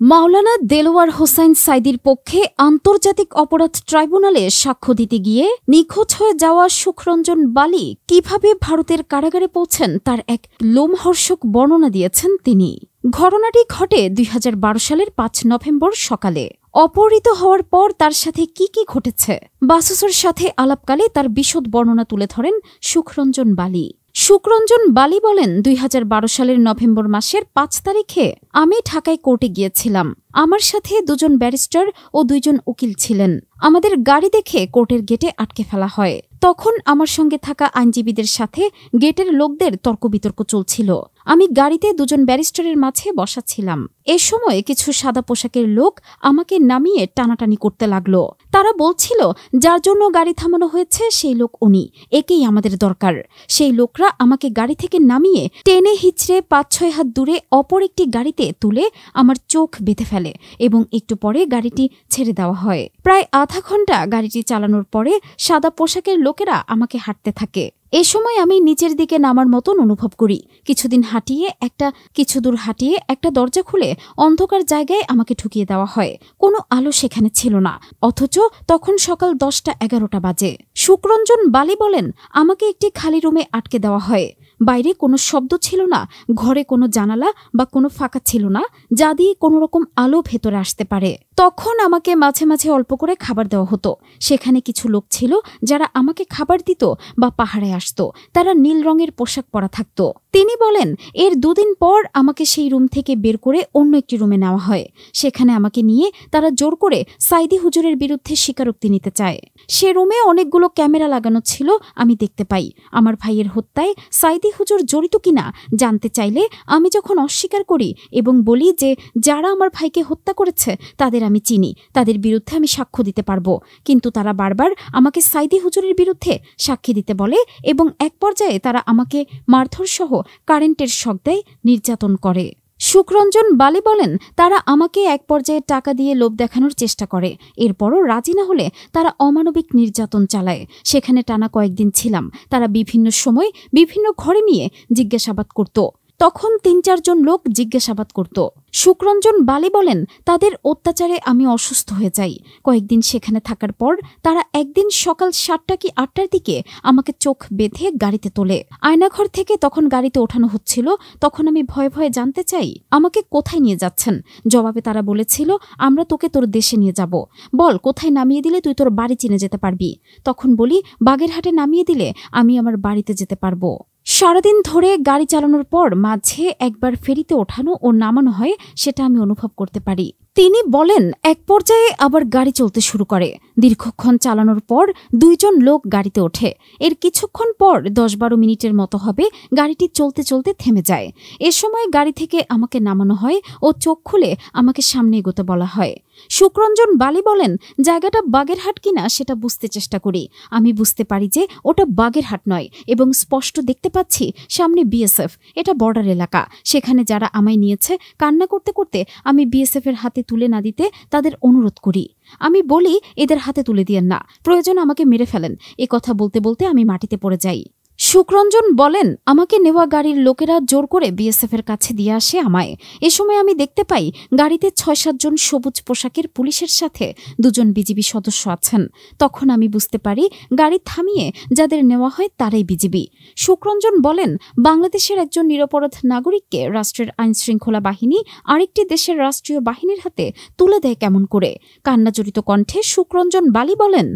মাওলানা দেলোয়ার হোসাইন সাঈদীর পক্ষে আন্তর্জাতিক অপরাধ ট্রাইব্যুনালে সাক্ষ্য দিতে গিয়ে নিখোঁজ হয়ে যাওয়া সুখরঞ্জন বালি কিভাবে ভারতের কারাগারে পৌঁছেন তার এক লোমহর্ষক বর্ণনা দিয়েছেন তিনি। ঘটনাটি ঘটে ২০১২ সালের ৫ নভেম্বর সকালে। অপহৃত হওয়ার পর তার সাথে কি কি ঘটেছে, বাসুসের সাথে আলাপকালে তার বিশদ বর্ণনা তুলে ধরেন সুখরঞ্জন বালি। সুখরঞ্জন বালি বলেন, ২০১২ সালের নভেম্বর মাসের ৫ তারিখে আমি ঢাকায় কোর্টে গিয়েছিলাম। আমার সাথে দুজন ব্যারিস্টার ও ২ জন উকিল ছিলেন। আমাদের গাড়ি দেখে কোর্টের গেটে আটকে ফেলা হয়। তখন আমার সঙ্গে থাকা আইনজীবীদের সাথে গেটের লোকদের তর্ক বিতর্ক চলছিল। আমি গাড়িতে ২ জন ব্যারিস্টারের মাঝে বসা ছিলাম। এ সময় কিছু সাদা পোশাকের লোক আমাকে নামিয়ে টানাটানি করতে লাগলো। তারা বলছিল, যার জন্য গাড়ি থামানো হয়েছে সেই লোক উনি, একেই আমাদের দরকার। সেই লোকরা আমাকে গাড়ি থেকে নামিয়ে টেনে হিচড়ে ৫-৬ হাত দূরে অপর একটি গাড়িতে তুলে আমার চোখ বেঁধে ফেলে এবং একটু পরে গাড়িটি ছেড়ে দেওয়া হয়। প্রায় আধা ঘন্টা গাড়িটি চালানোর পরে সাদা পোশাকের লোকেরা আমাকে হাঁটতে থাকে। এ সময় আমি নিচের দিকে নামার মতন অনুভব করি। কিছু দূর হাঁটিয়ে একটা দরজা খুলে অন্ধকার জায়গায় আমাকে ঢুকিয়ে দেওয়া হয়। কোনো আলো সেখানে ছিল না, অথচ তখন সকাল ১০টা-১১টা বাজে। সুখরঞ্জন বালি বলেন, আমাকে একটি খালি রুমে আটকে দেওয়া হয়। বাইরে কোনো শব্দ ছিল না, ঘরে কোনো জানালা বা কোনো ফাঁকা ছিল না যা দিয়ে কোনো রকম আলো ভেতরে আসতে পারে। তখন আমাকে মাঝে মাঝে অল্প করে খাবার দেওয়া হতো। সেখানে কিছু লোক ছিল যারা আমাকে খাবার দিত বা পাহাড়ে আসতো। তারা নীল রঙের পোশাক পরা থাকতো। তিনি বলেন, এর ২ দিন পর আমাকে সেই রুম থেকে বের করে অন্য একটি রুমে নেওয়া হয়। সেখানে আমাকে নিয়ে তারা জোর করে সাঈদী হুজুরের বিরুদ্ধে স্বীকারোক্তি নিতে চায়। সে রুমে অনেকগুলো ক্যামেরা লাগানো ছিল। আমি দেখতে পাই আমার ভাইয়ের হত্যায় সাঈদী হুজুর জড়িত কিনা জানতে চাইলে আমি যখন অস্বীকার করি এবং বলি যে যারা আমার ভাইকে হত্যা করেছে তাদের আমি চিনি, তাদের বিরুদ্ধে আমি সাক্ষ্য দিতে পারবো, কিন্তু তারা বারবার আমাকে সাঈদী হুজুরের বিরুদ্ধে সাক্ষী দিতে বলে এবং এক পর্যায়ে তারা আমাকে মারধর সহ কারেন্টের শক দেয়, নির্যাতন করে। সুখরঞ্জন বালি বলেন, তারা আমাকে এক পর্যায়ে টাকা দিয়ে লোভ দেখানোর চেষ্টা করে। এরপরও রাজি না হলে তারা অমানবিক নির্যাতন চালায়। সেখানে টানা কয়েকদিন ছিলাম। তারা বিভিন্ন সময় বিভিন্ন ঘরে নিয়ে জিজ্ঞাসাবাদ করত। তখন ৩-৪ জন লোক জিজ্ঞাসাবাদ করত। সুখরঞ্জন বালি বলেন, তাদের অত্যাচারে আমি অসুস্থ হয়ে যাই। কয়েকদিন সেখানে থাকার পর তারা একদিন সকাল ৭টা কি ৮টার দিকে আমাকে চোখ বেঁধে গাড়িতে তোলে। আয়নাঘর থেকে তখন গাড়িতে ওঠানো হচ্ছিল। তখন আমি ভয়ে ভয়ে জানতে চাই আমাকে কোথায় নিয়ে যাচ্ছেন। জবাবে তারা বলেছিল, আমরা তোকে তোর দেশে নিয়ে যাব, বল কোথায় নামিয়ে দিলে তুই তোর বাড়ি চিনে যেতে পারবি। তখন বলি, বাগেরহাটে নামিয়ে দিলে আমি আমার বাড়িতে যেতে পারবো। সারাদিন ধরে গাড়ি চালানোর পর মাঝে একবার ফেরিতে ওঠানো ও নামানো হয়, সেটা আমি অনুভব করতে পারি। তিনি বলেন, এক পর্যায়ে আবার গাড়ি চলতে শুরু করে। দীর্ঘক্ষণ চালানোর পর ২ জন লোক গাড়িতে ওঠে। এর কিছুক্ষণ পর ১০-১২ মিনিটের মতো হবে গাড়িটি চলতে চলতে থেমে যায়। এ সময় গাড়ি থেকে আমাকে নামানো হয় ও চোখ খুলে আমাকে সামনে এগোতে বলা হয়। সুখরঞ্জন বালি বলেন, জায়গাটা বাগেরহাট কিনা সেটা বুঝতে চেষ্টা করি। আমি বুঝতে পারি যে ওটা বাগেরহাট নয় এবং স্পষ্ট দেখতে পাচ্ছি সামনে বিএসএফ। এটা বর্ডার এলাকা। সেখানে যারা আমায় নিয়েছে কান্না করতে করতে আমি বিএসএফ এর হাতে তুলে না দিতে তাদের অনুরোধ করি। আমি বলি, এদের হাতে তুলে দিয়েন না, প্রয়োজন আমাকে মেরে ফেলেন। এ কথা বলতে বলতে আমি মাটিতে পড়ে যাই। সুখরঞ্জন বলেন, আমাকে নেওয়া গাড়ির লোকেরা জোর করে বিএসএফ এর কাছে দিয়ে আসে আমায়। এ সময় আমি দেখতে পাই গাড়িতে ৬-৭ জন সবুজ পোশাকের পুলিশের সাথে ২ জন বিজিবি সদস্য আছেন। তখন আমি বুঝতে পারি গাড়ি থামিয়ে যাদের নেওয়া হয় তারাই বিজিবি। সুখরঞ্জন বলেন, বাংলাদেশের একজন নিরপরাধ নাগরিককে রাষ্ট্রের আইনশৃঙ্খলা বাহিনী আরেকটি দেশের রাষ্ট্রীয় বাহিনীর হাতে তুলে দেয় কেমন করে। কান্নাজড়িত কণ্ঠে সুখরঞ্জন বালি বলেন,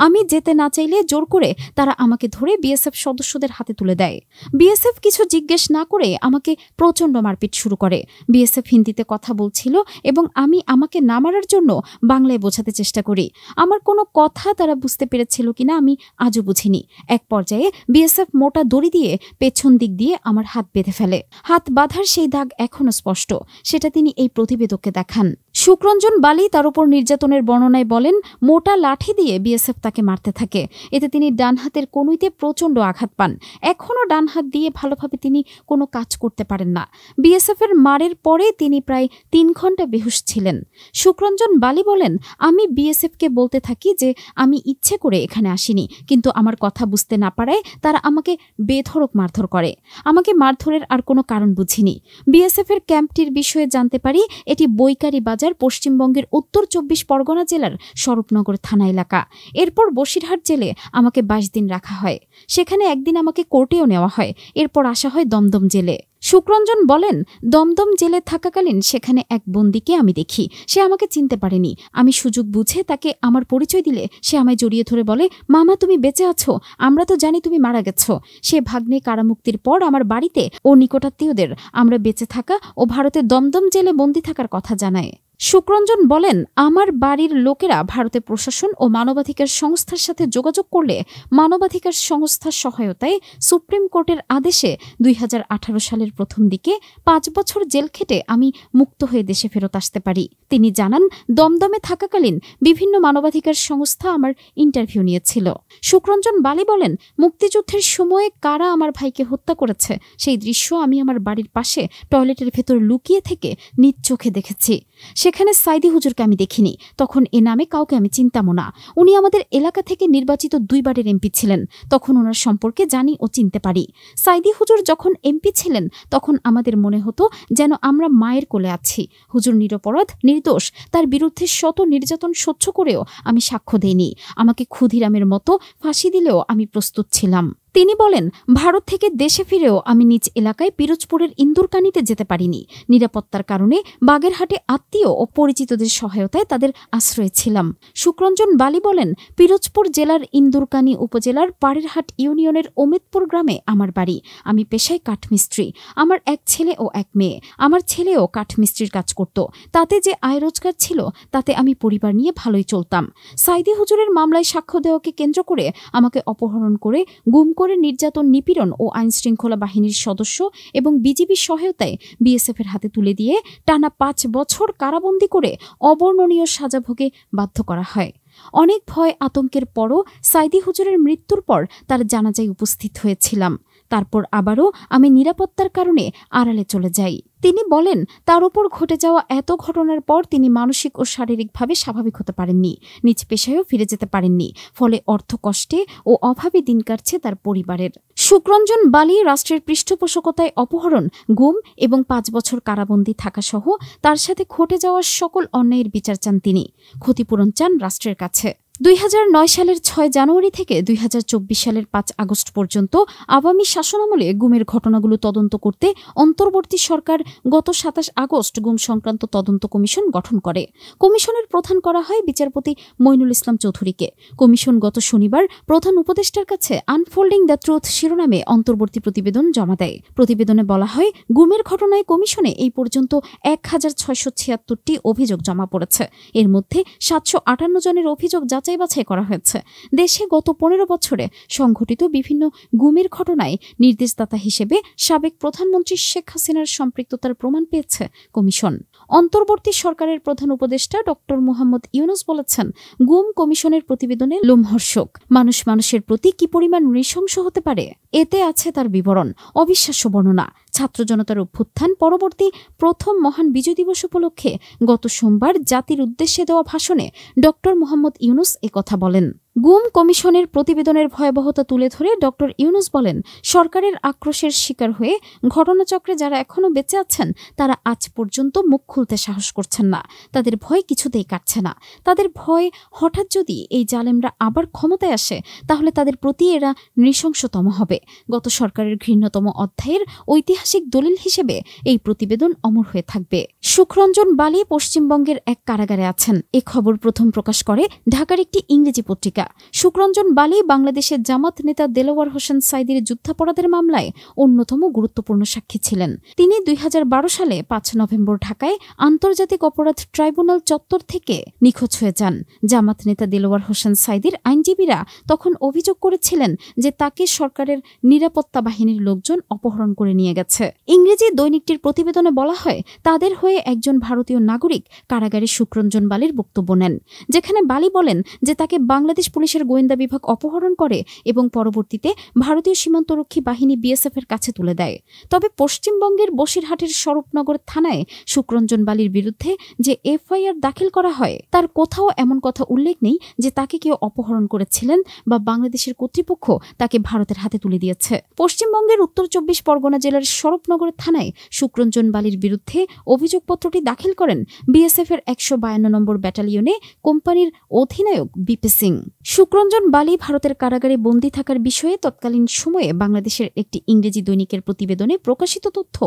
আমি যেতে না চাইলে জোর করে তারা আমাকে ধরে বিএসএফ সদস্যদের হাতে তুলে দেয়। বিএসএফ কিছু জিজ্ঞেস না করে আমাকে প্রচণ্ড মারপিট শুরু করে। বিএসএফ হিন্দিতে কথা বলছিল এবং আমি আমাকে না মারার জন্য বাংলায় বোঝাতে চেষ্টা করি। আমার কোনো কথা তারা বুঝতে পেরেছিল কিনা আমি আজও বুঝিনি। এক পর্যায়ে বিএসএফ মোটা দড়ি দিয়ে পেছন দিক দিয়ে আমার হাত বেঁধে ফেলে। হাত বাঁধার সেই দাগ এখনো স্পষ্ট, সেটা তিনি এই প্রতিবেদককে দেখান। সুখরঞ্জন বালি তার উপর নির্যাতনের বর্ণনায় বলেন, মোটা লাঠি দিয়ে বিএসএফ তাকে মারতে থাকে। এতে তিনি ডান হাতের কনুইতে প্রচণ্ড আঘাত পান। এখনও ডান হাত দিয়ে ভালোভাবে তিনি কোনো কাজ করতে পারেন না। বিএসএফের মারের পরে তিনি প্রায় 3 ঘন্টা বেহুশ ছিলেন। সুখরঞ্জন বালি বলেন, আমি বিএসএফকে বলতে থাকি যে আমি ইচ্ছে করে এখানে আসিনি, কিন্তু আমার কথা বুঝতে না পারায় তারা আমাকে বেধড়ক মারধর করে। আমাকে মারধরের আর কোনো কারণ বুঝিনি। বিএসএফের ক্যাম্পটির বিষয়ে জানতে পারি এটি বৈকারি বাজার, পশ্চিমবঙ্গের উত্তর 24 পরগনা জেলার স্বরূপনগর থানা এলাকা। এরপর বসিরহাট জেলে আমাকে 22 দিন রাখা হয়। সেখানে একদিন আমাকে কোর্টেও নেওয়া হয়। এরপর আসা হয় দমদম জেলে। সুখরঞ্জন বলেন, দমদম জেলে থাকাকালীন সেখানে এক বন্দীকে আমি দেখি। সে আমাকে চিনতে পারেনি। আমি সুযোগ বুঝে তাকে আমার পরিচয় দিলে সে আমায় জড়িয়ে ধরে বলে, মামা তুমি বেঁচে আছো, আমরা তো জানি তুমি মারা গেছো। সে ভাগ্নে কারামুক্তির পর আমার বাড়িতে ও নিকটাত্মীয়দের আমরা বেঁচে থাকা ও ভারতের দমদম জেলে বন্দী থাকার কথা জানায়। সুখরঞ্জন বলেন, আমার বাড়ির লোকেরা ভারতের প্রশাসন ও মানবাধিকার সংস্থার সাথে যোগাযোগ করলে মানবাধিকার সংস্থার সহায়তায় সুপ্রিম কোর্টের আদেশে 2018 সালের প্রথম দিকে 5 বছর জেল খেটে আমি মুক্ত হয়ে দেশে ফেরত আসতে পারি। তিনি জানান, দমদমে থাকাকালীন বিভিন্ন মানবাধিকার সংস্থা আমার ইন্টারভিউ নিয়েছিল। সুখরঞ্জন বালি বলেন, মুক্তিযুদ্ধের সময়ে কারা আমার ভাইকে হত্যা করেছে সেই দৃশ্য আমি আমার বাড়ির পাশে টয়লেটের ভেতর লুকিয়ে থেকে নিজ চোখে দেখেছি। সেখানে সাইদি হুজুরকে আমি দেখিনি। তখন এ নামে কাউকে আমি চিনতামও না। উনি আমাদের এলাকা থেকে নির্বাচিত 2 বারের এমপি ছিলেন। তখন ওনার সম্পর্কে জানি ও চিনতে পারি। সাইদি হুজুর যখন এমপি ছিলেন তখন আমাদের মনে হতো যেন আমরা মায়ের কোলে আছি। হুজুর নিরপরাধ, নির্দোষ। তার বিরুদ্ধে শত নির্যাতন সহ্য করেও আমি সাক্ষ্য দেইনি। আমাকে ক্ষুদিরামের মতো ফাঁসি দিলেও আমি প্রস্তুত ছিলাম। তিনি বলেন, ভারত থেকে দেশে ফিরেও আমি নিজ এলাকায় পিরোজপুরের ইন্দুরকানিতে যেতে পারিনি। নিরাপত্তার কারণে বাগেরহাটে আত্মীয় ও পরিচিতদের সহায়তায় তাদের আশ্রয়ে ছিলাম। সুখরঞ্জন বালি বলেন, পিরোজপুর জেলার ইন্দুরকানি উপজেলার পাড়েরহাট ইউনিয়নের অমিতপুর গ্রামে আমার বাড়ি। আমি পেশায় কাঠমিস্ত্রি। আমার 1 ছেলে ও 1 মেয়ে। আমার ছেলেও কাঠমিস্ত্রির কাজ করত। তাতে যে আয় রোজগার ছিল তাতে আমি পরিবার নিয়ে ভালোই চলতাম। সাইদি হুজুরের মামলায় সাক্ষ্য দেওয়াকে কেন্দ্র করে আমাকে অপহরণ করে গুম করে নির্যাতন, নিপীড়ন ও আইনশৃঙ্খলা বাহিনীর সদস্য এবং বিজিবির সহায়তায় বিএসএফের হাতে তুলে দিয়ে টানা 5 বছর কারাবন্দী করে অবর্ণনীয় সাজা ভোগে বাধ্য করা হয়। অনেক ভয় আতঙ্কের পরও সাইদি হুজুরের মৃত্যুর পর তার জানাজায় উপস্থিত হয়েছিলাম। তারপর আবারও আমি নিরাপত্তার কারণে আড়ালে চলে যাই। তিনি বলেন, তার উপর ঘটে যাওয়া এত ঘটনার পর তিনি মানসিক ও শারীরিকভাবে স্বাভাবিক হতে পারেননি। নিজ পেশায়ও ফিরে যেতে পারেননি। ফলে অর্থ কষ্টে ও অভাবে দিন কাটছে তার পরিবারের। সুখরঞ্জন বালি রাষ্ট্রের পৃষ্ঠপোষকতায় অপহরণ, গুম এবং 5 বছর কারাবন্দী থাকা সহ তার সাথে ঘটে যাওয়া সকল অন্যায়ের বিচার চান তিনি। ক্ষতিপূরণ চান রাষ্ট্রের কাছে। 2009 সালের 6 জানুয়ারি থেকে 2024 সালের 5 আগস্ট পর্যন্ত আওয়ামী শাসনামলে গুমের ঘটনাগুলো তদন্ত করতে অন্তর্বর্তী সরকার গত 27 আগস্ট গুম সংক্রান্ত তদন্ত কমিশন গঠন করে। কমিশনের প্রধান করা হয় বিচারপতি মইনুল ইসলাম চৌধুরীকে। কমিশন গত শনিবার প্রধান উপদেষ্টার কাছে আনফোল্ডিং দ্য ট্রুথ শিরোনামে অন্তর্বর্তী প্রতিবেদন জমা দেয়। প্রতিবেদনে বলা হয়, গুমের ঘটনায় কমিশনে এই পর্যন্ত 1676টি অভিযোগ জমা পড়েছে। এর মধ্যে 758 জনের অভিযোগ বাছাই করা হয়েছে। দেশে গত 15 বছরে সংঘটিত বিভিন্ন গুমের ঘটনায় নির্দেশদাতা হিসেবে সাবেক প্রধানমন্ত্রী শেখ হাসিনার সম্পৃক্ততার প্রমাণ পেয়েছে কমিশন। অন্তর্বর্তী সরকারের প্রধান উপদেষ্টা ডক্টর মোহাম্মদ ইউনুস বলেছেন, গুম কমিশনের প্রতিবেদনে লোমহর্ষক। মানুষ মানুষের প্রতি কি পরিমাণ নৃশংস হতে পারে এতে আছে তার বিবরণ। অবিশ্বাস্য বর্ণনা। ছাত্র জনতার অভ্যুত্থান পরবর্তী প্রথম মহান বিজয় দিবস উপলক্ষে গত সোমবার জাতির উদ্দেশ্যে দেওয়া ভাষণে ডক্টর মোহাম্মদ ইউনুস একথা বলেন। গুম কমিশনের প্রতিবেদনের ভয়াবহতা তুলে ধরে ডক্টর ইউনুস বলেন, সরকারের আক্রোশের শিকার হয়ে ঘটনাচক্রে যারা এখনও বেঁচে আছেন তারা আজ পর্যন্ত মুখ খুলতে সাহস করছেন না। তাদের ভয় কিছুতেই কাটছে না। তাদের ভয়, হঠাৎ যদি এই জালেমরা আবার ক্ষমতায় আসে তাহলে তাদের প্রতি এরা নৃশংসতম হবে। গত সরকারের ঘৃণ্যতম অধ্যায়ের ঐতিহাসিক দলিল হিসেবে এই প্রতিবেদন অমর হয়ে থাকবে। সুখরঞ্জন বালি পশ্চিমবঙ্গের এক কারাগারে আছেন। এ খবর প্রথম প্রকাশ করে ঢাকার একটি ইংরেজি পত্রিকা। সুখরঞ্জন বালি বাংলাদেশের জামাত নেতা দেলোয়ার হোসেন সাইদির যুদ্ধাপরাধের মামলায় অন্যতম গুরুত্বপূর্ণ সাক্ষী ছিলেন। তিনি 2012 সালে 5 নভেম্বর ঢাকায় আন্তর্জাতিক অপরাধ ট্রাইব্যুনাল চত্বর থেকে নিখোঁজ হয়ে যান। জামাত নেতা দেলোয়ার হোসেন সাইদির আইনজীবীরা তখন অভিযোগ করেছিলেন যে তাকে সরকারের নিরাপত্তা বাহিনীর লোকজন অপহরণ করে নিয়ে গেছে। হয়েছে। ইংরেজি দৈনিকটির প্রতিবেদনে বলা হয়, তাদের হয়ে একজন ভারতীয় নাগরিক কারাগারে শুক্রঞ্জন বালির বক্তব্য নেন, যেখানে বালি বলেন যে তাকে বাংলাদেশ পুলিশের গোয়েন্দা বিভাগ অপহরণ করে এবং পরবর্তীতে ভারতীয় সীমান্তরক্ষী বাহিনী বিএসএফ এর কাছে তুলে দেয়। তবে পশ্চিমবঙ্গের বসিরহাটের স্বরূপনগর থানায় শুক্রঞ্জন বালির বিরুদ্ধে যে এফআইআর দাখিল করা হয় তার কোথাও এমন কথা উল্লেখ নেই যে তাকে কেউ অপহরণ করেছিলেন বা বাংলাদেশের কর্তৃপক্ষ তাকে ভারতের হাতে তুলে দিয়েছে। পশ্চিমবঙ্গের উত্তর 24 পরগনা জেলার স্বরূপনগর থানায় শুক্রঞ্জন বালির বিরুদ্ধে অভিযোগপত্রটি দাখিল করেন বিএসএফ এর 152 নম্বর ব্যাটালিয়নে কোম্পানির অধিনায়ক বিপি সিং। শুক্রঞ্জন বালি ভারতের কারাগারে বন্দী থাকার বিষয়ে তৎকালীন সময়ে বাংলাদেশের একটি ইংরেজি দৈনিকের প্রতিবেদনে প্রকাশিত তথ্য,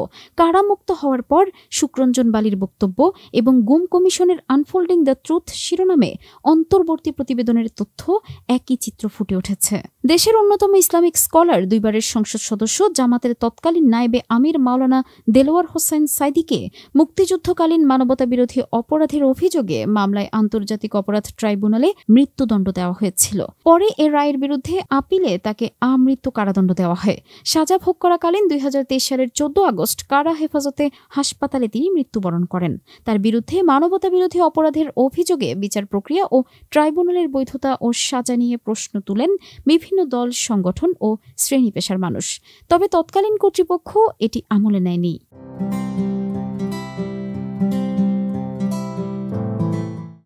কারামুক্ত হওয়ার পর শুক্রঞ্জন বালির বক্তব্য এবং গুম কমিশনের আনফোল্ডিং দ্য ট্রুথ শিরোনামে অন্তর্বর্তী প্রতিবেদনের তথ্য একই চিত্র ফুটে উঠেছে। দেশের অন্যতম ইসলামিক স্কলার, দুইবারের সংসদ সদস্য, জামাতের তৎকালীন নায়েবে আমির মাওলানা দেলোয়ার হোসাইন সাইদিকে মুক্তিযুদ্ধকালীন মানবতাবিরোধী অপরাধের অভিযোগে মামলায় আন্তর্জাতিক অপরাধ ট্রাইব্যুনালে মৃত্যুদণ্ড দেওয়া হয়েছিল। পরে এ রায়ের বিরুদ্ধে আপিলে তাকে আমৃত্যু কারাদণ্ড দেওয়া হয়। সাজা ভোগ করাকালীন 2023 সালের 14 আগস্ট কারা হেফাজতে হাসপাতালে তিনি মৃত্যুবরণ করেন। তার বিরুদ্ধে মানবতাবিরোধী অপরাধের অভিযোগে বিচার প্রক্রিয়া ও ট্রাইব্যুনালের বৈধতা ও সাজা নিয়ে প্রশ্ন তুলেন বিভিন্ন দল, সংগঠন ও শ্রেণী পেশার মানুষ। তবে তৎকালীন কর্তৃপক্ষ এটি আমলে নেয়নি।